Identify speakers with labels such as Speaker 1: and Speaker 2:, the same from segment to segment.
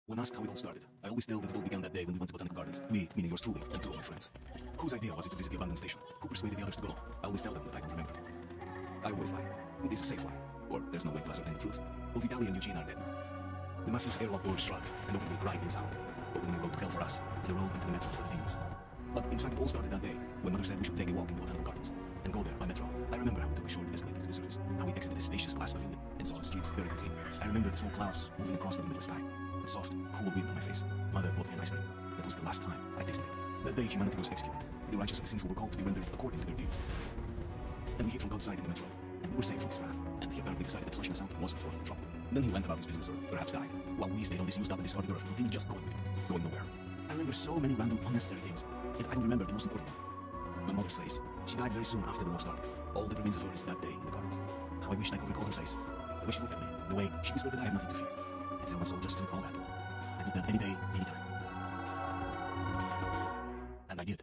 Speaker 1: When asked how it all started, I always tell that it all began that day when we went to Botanical Gardens. We, meaning yours truly, and two of my friends. Whose idea was it to visit the abandoned station? Who persuaded the others to go? I always tell them that I don't remember. I always lie. It is a safe lie. Or there's no way to ascertain the truth. Both Vitaly and Eugene are dead now. The massive airlock doors shrugged and opened with grinding sound, opening a road to hell for us, and a road into the metro for the demons. But in fact it all started that day, when Mother said we should take a walk in the Botanical Gardens, and go there by metro. I remember how we took a short escalator to the surface, how we exited a spacious glass pavilion, and saw the streets very clean. I remember the small clouds moving across the middle sky, a soft, cool wind on my face. Mother bought me an ice cream. That was the last time I tasted it. That day humanity was executed. The righteous and sinful were called to be rendered according to their deeds. And we hid from God's sight in the metro, and we were saved from his wrath, and he apparently decided that flushing us out wasn't worth the trouble. Then he went about his business, or perhaps died, while we stayed on this used up and discarded earth, continuing just going with it, going nowhere. I remember so many random, unnecessary things, yet I don't remember the most important one. My mother's face. She died very soon after the war started. All that remains of her is that day in the gardens. How I wished I could recall her face. The way she looked at me, the way she whispered that I have nothing to fear. It's in my soul just to recall that. I did that any day, any time. And I did.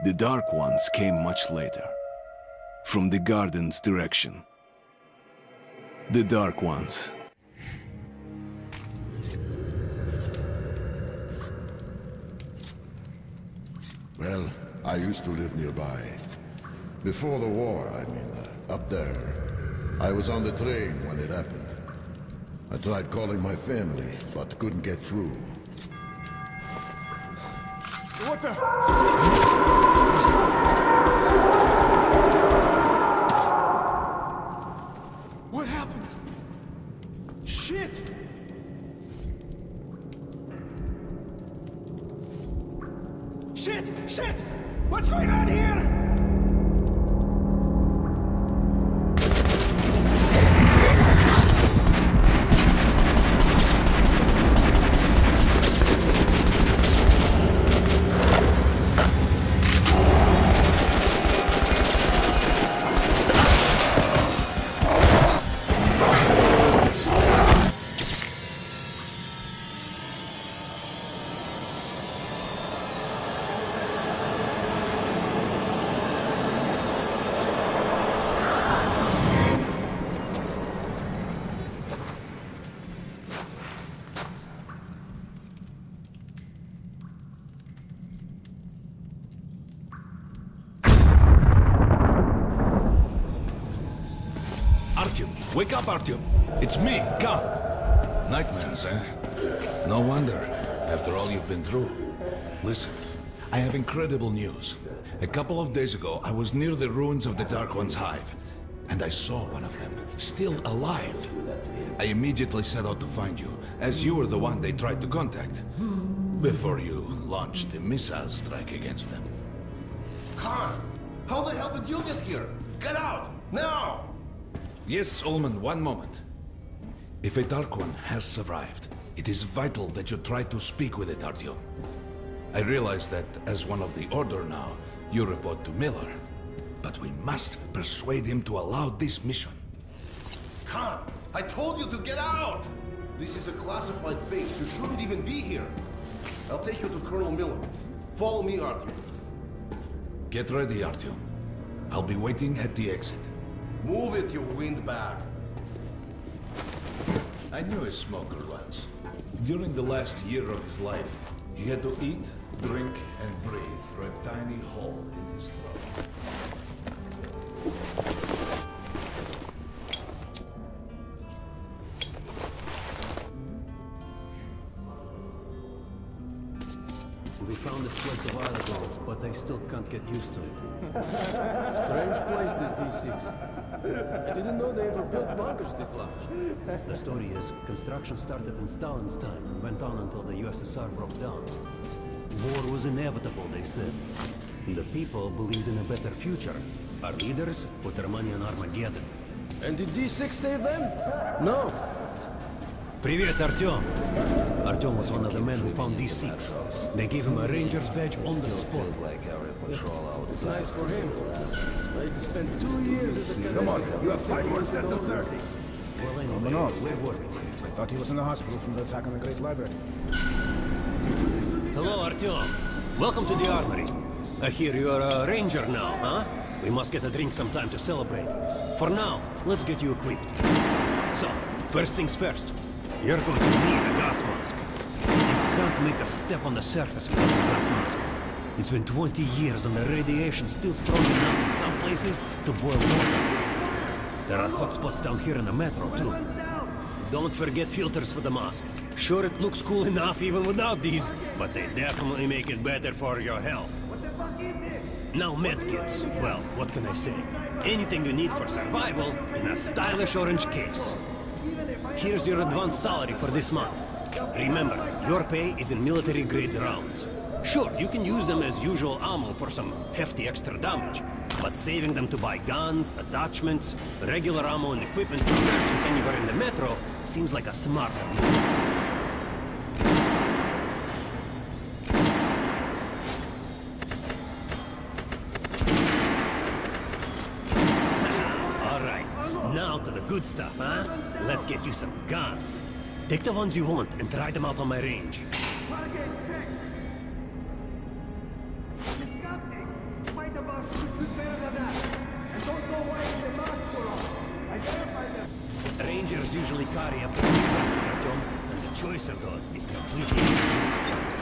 Speaker 2: The Dark Ones came much later, from the garden's direction. The Dark Ones.
Speaker 3: Well, I used to live nearby. Before the war, I mean, up there. I was on the train when it happened. I tried calling my family, but couldn't get through. What the? What happened? Shit! Shit! Shit! What's going on here?
Speaker 4: Wake up, Artyom! It's me, Khan! Nightmares, eh? No wonder, after all you've been through. Listen, I have incredible news. A couple of days ago, I was near the ruins of the Dark One's hive, and I saw one of them, still alive. I immediately set out to find you, as you were the one they tried to contact, before you launched the missile strike against them.
Speaker 5: Khan! How the hell did you get here? Get out! Now!
Speaker 4: Yes, Ullman, one moment. If a Dark One has survived, it is vital that you try to speak with it, Artyom. I realize that, as one of the Order now, you report to Miller. But we must persuade him to allow this mission.
Speaker 5: Khan, I told you to get out! This is a classified base. You shouldn't even be here. I'll take you to Colonel Miller. Follow me, Artyom.
Speaker 4: Get ready, Artyom. I'll be waiting at the exit.
Speaker 5: Move it, you windbag.
Speaker 4: I knew a smoker once. During the last year of his life, he had to eat, drink, and breathe through a tiny hole in his throat.
Speaker 6: We found this place a while ago, but I still can't get used to it.
Speaker 7: Strange place, this D6. I didn't know they ever built bunkers this large.
Speaker 6: The story is, construction started in Stalin's time and went on until the USSR broke down. War was inevitable, they said. The people believed in a better future. Our leaders put their money on Armageddon.
Speaker 7: And did D6 save them? No.
Speaker 6: Привет, Artyom. Artyom was one of the men who found D6. They gave him a ranger's badge on the spot.
Speaker 7: It's nice for him. I had to spend 2 years as a cadet.
Speaker 8: Come on, you have 5 more sets of 30.
Speaker 6: Well, anyway, where were we?
Speaker 8: I thought he was in the hospital from the attack on the Great Library.
Speaker 6: Hello, Artyom. Welcome to the armory. I hear you're a ranger now, huh? We must get a drink sometime to celebrate. For now, let's get you equipped. So, first things first. You're going to need a gas mask. You can't make a step on the surface without a gas mask. It's been 20 years and the radiation's still strong enough in some places to boil water. There are hot spots down here in the metro, too. Don't forget filters for the mask. Sure, it looks cool enough even without these, but they definitely make it better for your health. Now medkits. Well, what can I say? Anything you need for survival in a stylish orange case. Here's your advance salary for this month. Remember, your pay is in military-grade rounds. Sure, you can use them as usual ammo for some hefty extra damage, but saving them to buy guns, attachments, regular ammo and equipment for merchants anywhere in the metro seems like a smarter move. To the good stuff, huh? Let's get you some guns. Take the ones you want and try them out on my range. Rangers usually carry a pretty weapon, and the choice of those is completely different.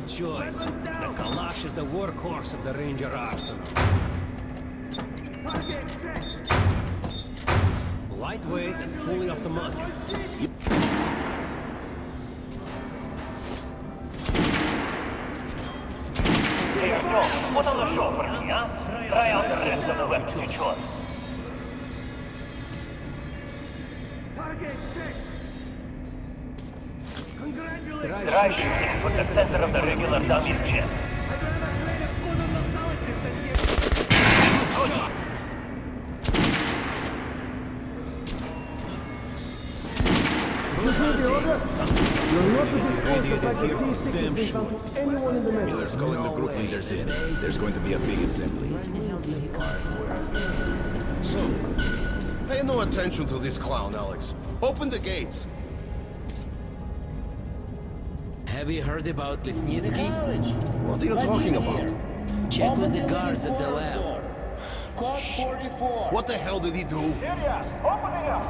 Speaker 6: Choice. The Kalash is the workhorse of the Ranger arsenal. Lightweight and fully automatic.
Speaker 9: Hey, Tom, put on the show for me, huh? Try out the rest of the weapons you chose. Try shooting with the center of the regular dummy's chest.
Speaker 2: Miller's calling the group leaders in. There's going to be a big assembly.
Speaker 5: So, pay no attention to this clown, Alex. Open the gates.
Speaker 10: Have you heard about Lesnitsky?
Speaker 5: What are you talking about?
Speaker 10: Check with the guards at the lab.
Speaker 11: Code 44.
Speaker 5: What the hell did he do?
Speaker 11: Area, opening up.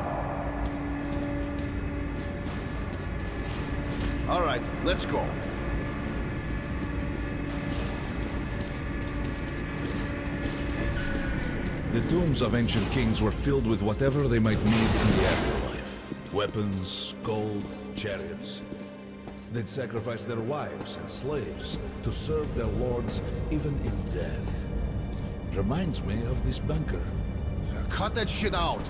Speaker 5: All right, let's go.
Speaker 4: The tombs of ancient kings were filled with whatever they might need in the afterlife. Weapons, gold, chariots. They'd sacrifice their wives and slaves to serve their lords even in death. Reminds me of this bunker.
Speaker 5: Cut that shit out!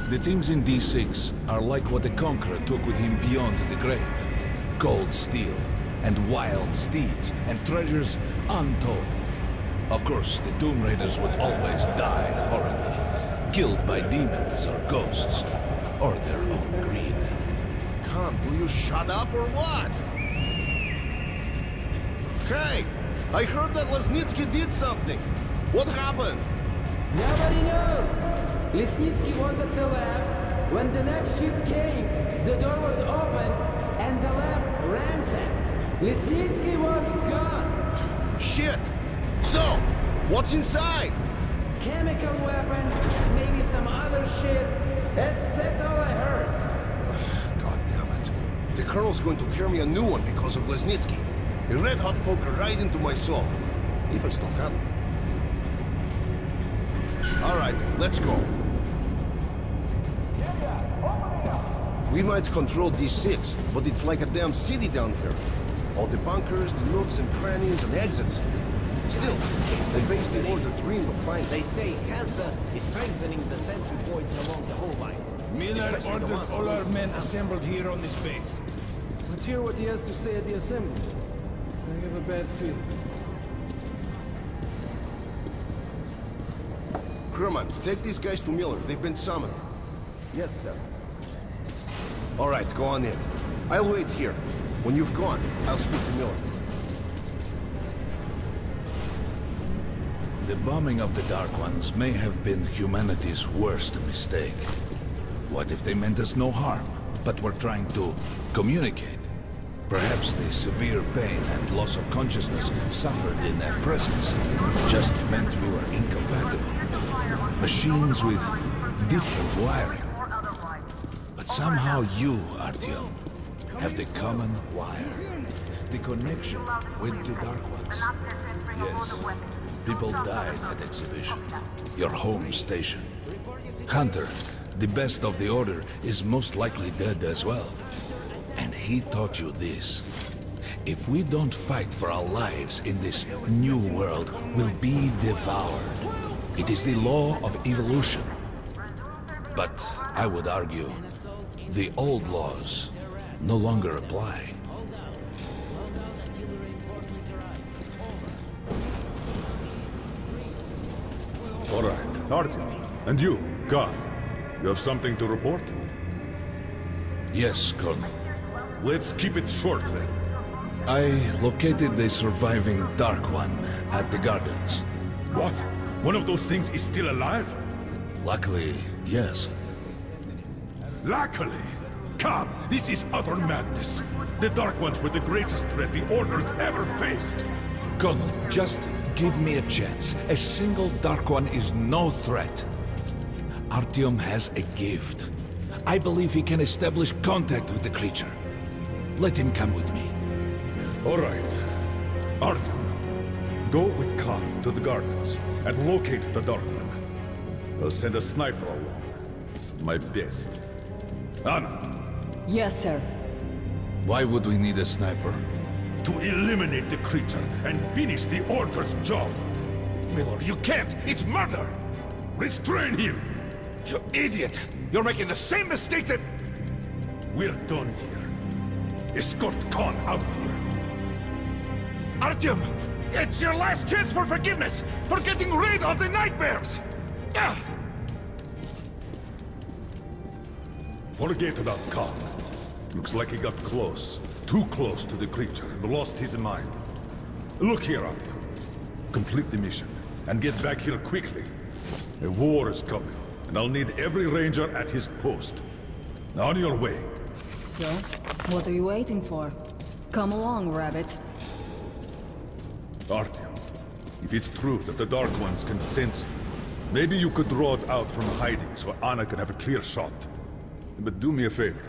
Speaker 4: The things in D6 are like what the Conqueror took with him beyond the grave. Gold steel, and wild steeds, and treasures untold. Of course, the Tomb Raiders would always die horribly, killed by demons or ghosts, or their own greed.
Speaker 5: Khan, will you shut up or what? Hey! I heard that Lesnitsky did something! What happened?
Speaker 12: Nobody knows! Lesnitsky was at the lab. When the next shift came, the door was open, and the lab ransacked. Lesnitsky was gone!
Speaker 5: Shit! So, what's inside?
Speaker 12: Chemical weapons, maybe some other shit. That's all I heard.
Speaker 5: God damn it. The Colonel's going to tear me a new one because of Lesnitsky. A red-hot poker right into my soul. If I still have it. All right, let's go. We might control D6, but it's like a damn city down here. All the bunkers, the nooks and crannies and exits. Still, they base the order dream of finding.
Speaker 6: They say Hansa is strengthening the sentry points along the whole line.
Speaker 13: Miller ordered all our men assembled here on this base.
Speaker 7: Let's hear what he has to say at the assembly. I have a bad feeling.
Speaker 5: Crewman, take these guys to Miller. They've been summoned. Yes, sir. All right, go on in. I'll wait here. When you've gone, I'll speak to Miller.
Speaker 4: The bombing of the Dark Ones may have been humanity's worst mistake. What if they meant us no harm, but were trying to communicate? Perhaps the severe pain and loss of consciousness suffered in their presence just meant we were incompatible. Machines with different wiring. But somehow you, Artyom, have the common wire. The connection with the Dark Ones. Yes. People died at exhibition. Your home station. Hunter, the best of the Order, is most likely dead as well. And he taught you this. If we don't fight for our lives in this new world, we'll be devoured. It is the law of evolution. But I would argue, the old laws no longer apply.
Speaker 14: All right, Artyom. And you, Khan. You have something to report?
Speaker 4: Yes, Colonel.
Speaker 14: Let's keep it short, then.
Speaker 4: I located the surviving Dark One at the gardens.
Speaker 14: What? One of those things is still alive?
Speaker 4: Luckily, yes.
Speaker 14: Luckily? Come, this is utter madness. The Dark Ones were the greatest threat the Order's ever faced.
Speaker 4: Colonel, just give me a chance. A single Dark One is no threat. Artyom has a gift. I believe he can establish contact with the creature. Let him come with me.
Speaker 14: All right. Artyom, go with Khan to the gardens and locate the Dark One. I'll send a sniper along. My best. Anna.
Speaker 15: Yes, sir.
Speaker 4: Why would we need a sniper?
Speaker 14: To eliminate the creature and finish the Order's job.
Speaker 4: Miller, you can't! It's murder!
Speaker 14: Restrain him!
Speaker 4: You idiot! You're making the same mistake that...
Speaker 14: We're done here. Escort Khan out of here.
Speaker 4: Artyom! It's your last chance for forgiveness! For getting rid of the nightmares!
Speaker 14: Forget about Khan. Looks like he got close. Too close to the creature and lost his mind. Look here, Artyom. Complete the mission and get back here quickly. A war is coming, and I'll need every ranger at his post. Now on your way.
Speaker 15: So, what are you waiting for? Come along, Rabbit.
Speaker 14: Artyom, if it's true that the Dark Ones can sense you, maybe you could draw it out from hiding so Anna can have a clear shot. But do me a favor.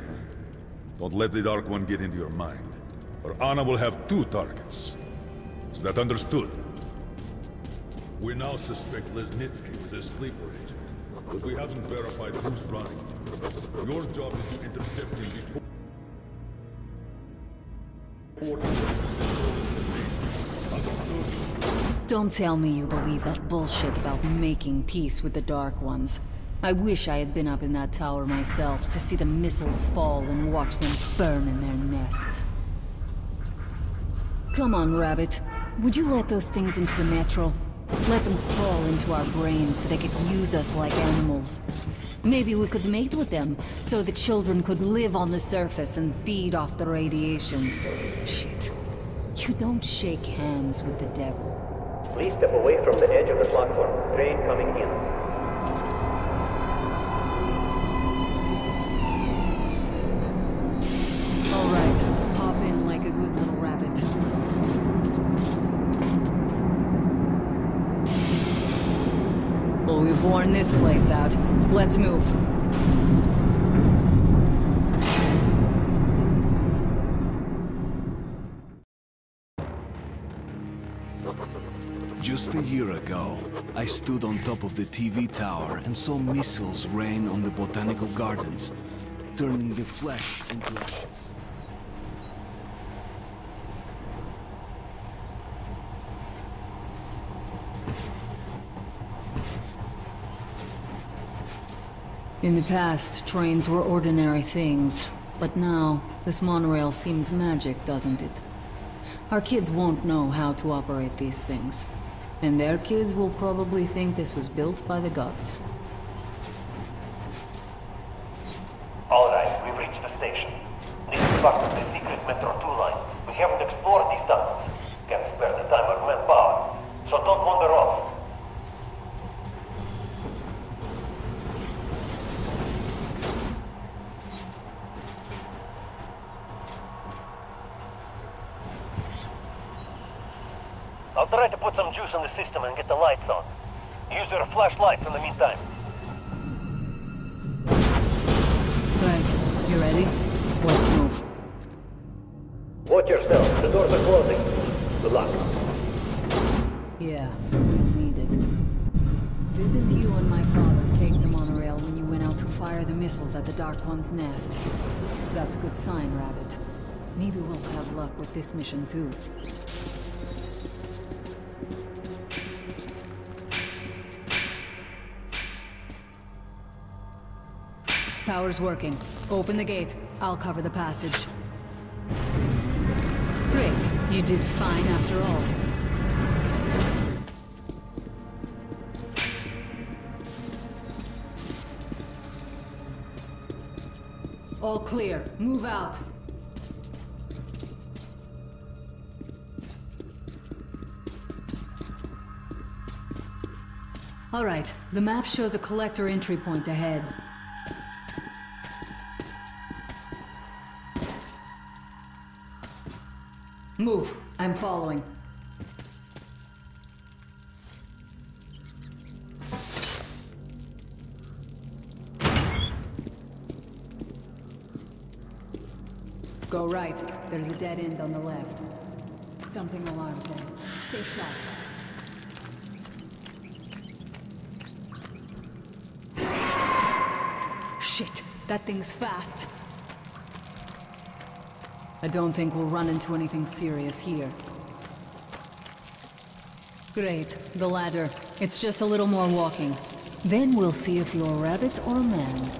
Speaker 14: Don't let the Dark One get into your mind, or Anna will have 2 targets. Is that understood? We now suspect Lesnitsky was a sleeper agent, but we haven't verified who's running. Your job is to intercept him before...
Speaker 15: Don't tell me you believe that bullshit about making peace with the Dark Ones. I wish I had been up in that tower myself to see the missiles fall and watch them burn in their nests. Come on, Rabbit. Would you let those things into the metro? Let them crawl into our brains so they could use us like animals. Maybe we could mate with them, so the children could live on the surface and feed off the radiation. Shit. You don't shake hands with the devil.
Speaker 9: Please step away from the edge of the platform. Train coming in.
Speaker 15: All right, hop in like a good little rabbit. Well, we've worn this place out. Let's move.
Speaker 1: Just a year ago, I stood on top of the TV tower and saw missiles rain on the botanical gardens, turning the flesh into ashes.
Speaker 15: In the past, trains were ordinary things, but now, this monorail seems magic, doesn't it? Our kids won't know how to operate these things, and their kids will probably think this was built by the gods.
Speaker 9: Alright, we've reached the station. This is part of the secret Metro 2 line. We haven't explored these tunnels. Can't spare the time or manpower, so don't wander off. I'll try to put some juice on the system and get the lights on. Use your flashlights in the meantime.
Speaker 15: Right, you ready? Let's move.
Speaker 9: Watch yourself, the doors are closing. Good luck.
Speaker 15: Yeah, we'll need it. Didn't you and my father take the monorail when you went out to fire the missiles at the Dark One's nest? That's a good sign, Rabbit. Maybe we'll have luck with this mission too. Tower's working. Open the gate. I'll cover the passage. Great. You did fine after all. All clear. Move out. All right. The map shows a collector entry point ahead. Move. I'm following. Go right. There's a dead end on the left. Something alarmed them. Stay sharp. Shit. That thing's fast. I don't think we'll run into anything serious here. Great, the ladder. It's just a little more walking. Then we'll see if you're rabbit or man.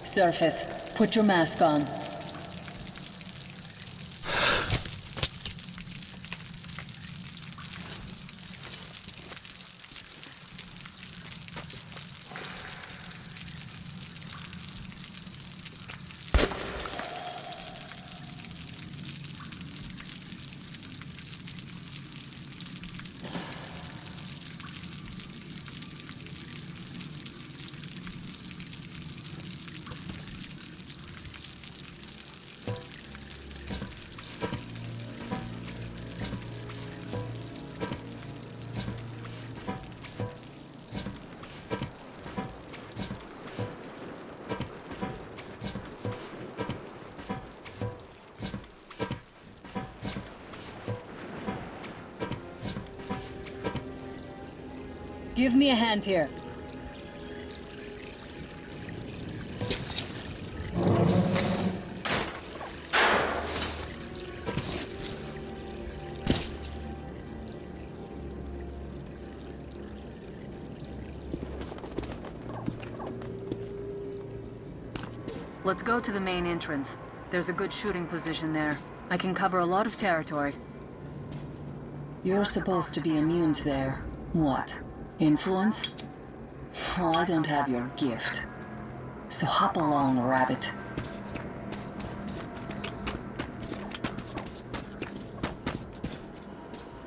Speaker 15: Surface, put your mask on. Give me a hand here. Let's go to the main entrance. There's a good shooting position there. I can cover a lot of territory. You're supposed to be immune to their... what? Influence? Well, I don't have your gift. So hop along, Rabbit.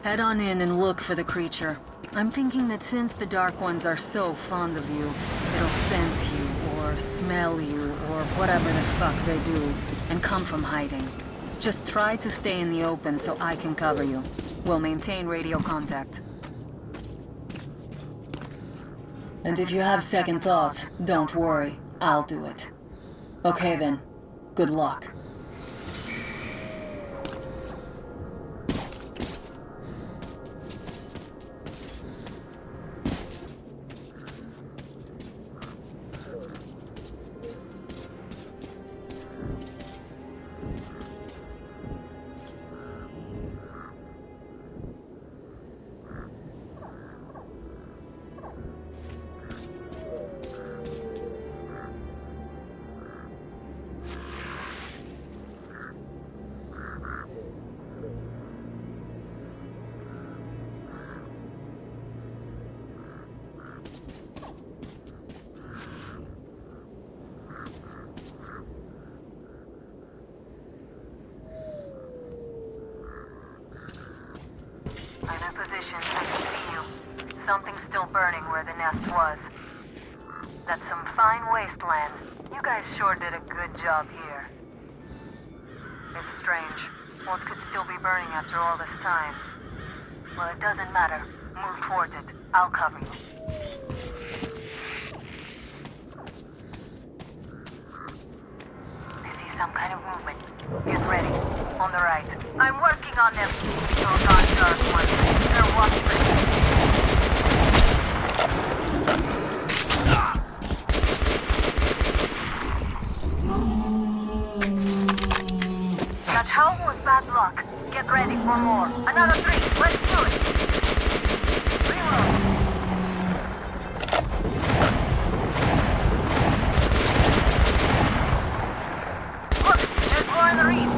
Speaker 15: Head on in and look for the creature. I'm thinking that since the Dark Ones are so fond of you, it'll sense you, or smell you, or whatever the fuck they do, and come from hiding. Just try to stay in the open so I can cover you. We'll maintain radio contact. And if you have second thoughts, don't worry. I'll do it. Okay then. Good luck.
Speaker 16: something's still burning where the nest was. That's some fine wasteland. You guys sure did a good job here. It's strange. What could still be burning after all this time? Well, it doesn't matter. Move towards it. I'll cover you. I see some kind of movement. Get ready. On the right. I'm working on them. Those aren't dark ones. They're watching. That hell was bad luck. Get ready for more. Another 3. Let's do it. Reload. Look, there's more in the reef.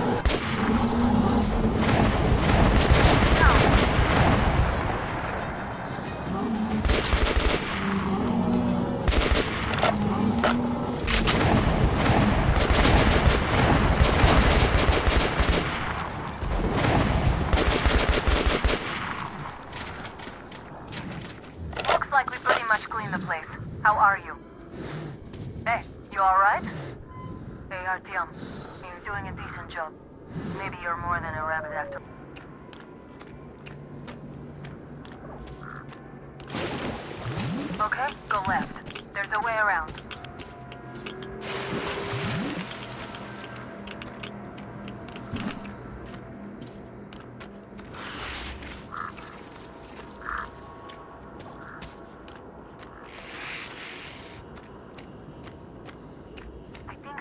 Speaker 16: Like we pretty much cleaned the place. How are you? Hey, you alright? Hey, Artyom, you're doing a decent job. Maybe you're more than a rabbit after. Okay, go left. There's a way around.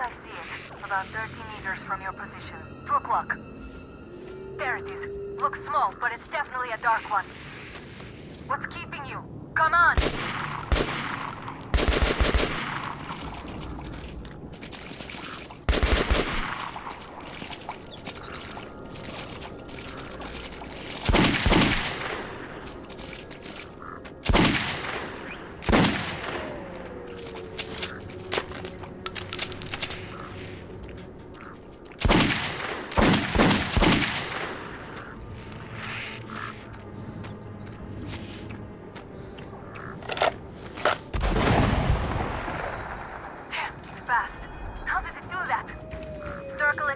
Speaker 16: I see it. About 30 meters from your position. 2 o'clock. There it is. Looks small, but it's definitely a dark one. What's keeping you? Come on!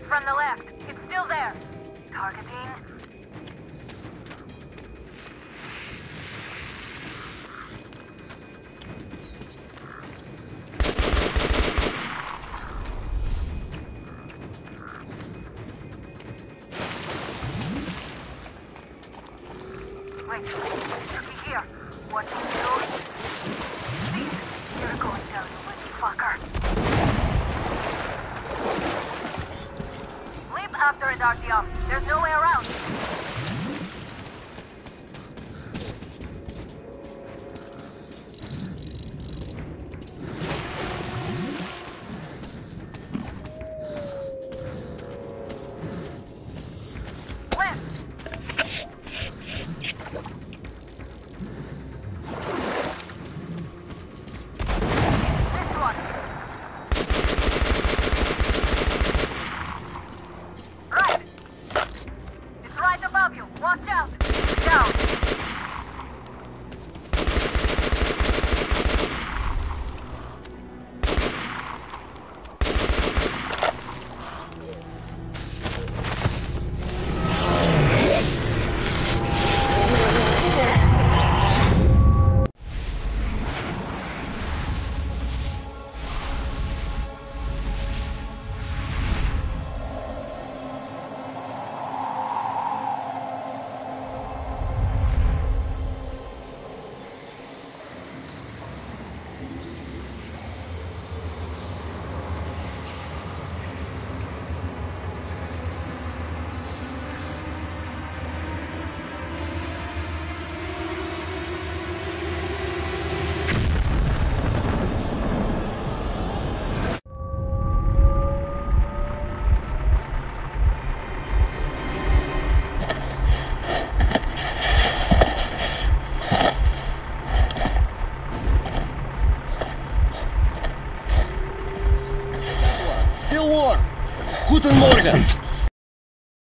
Speaker 16: From the left. It's still there. Targeting. Wait. Looky here. Watch me go. See? You're going down, you little fucker. After it, Artyom. There's no way around.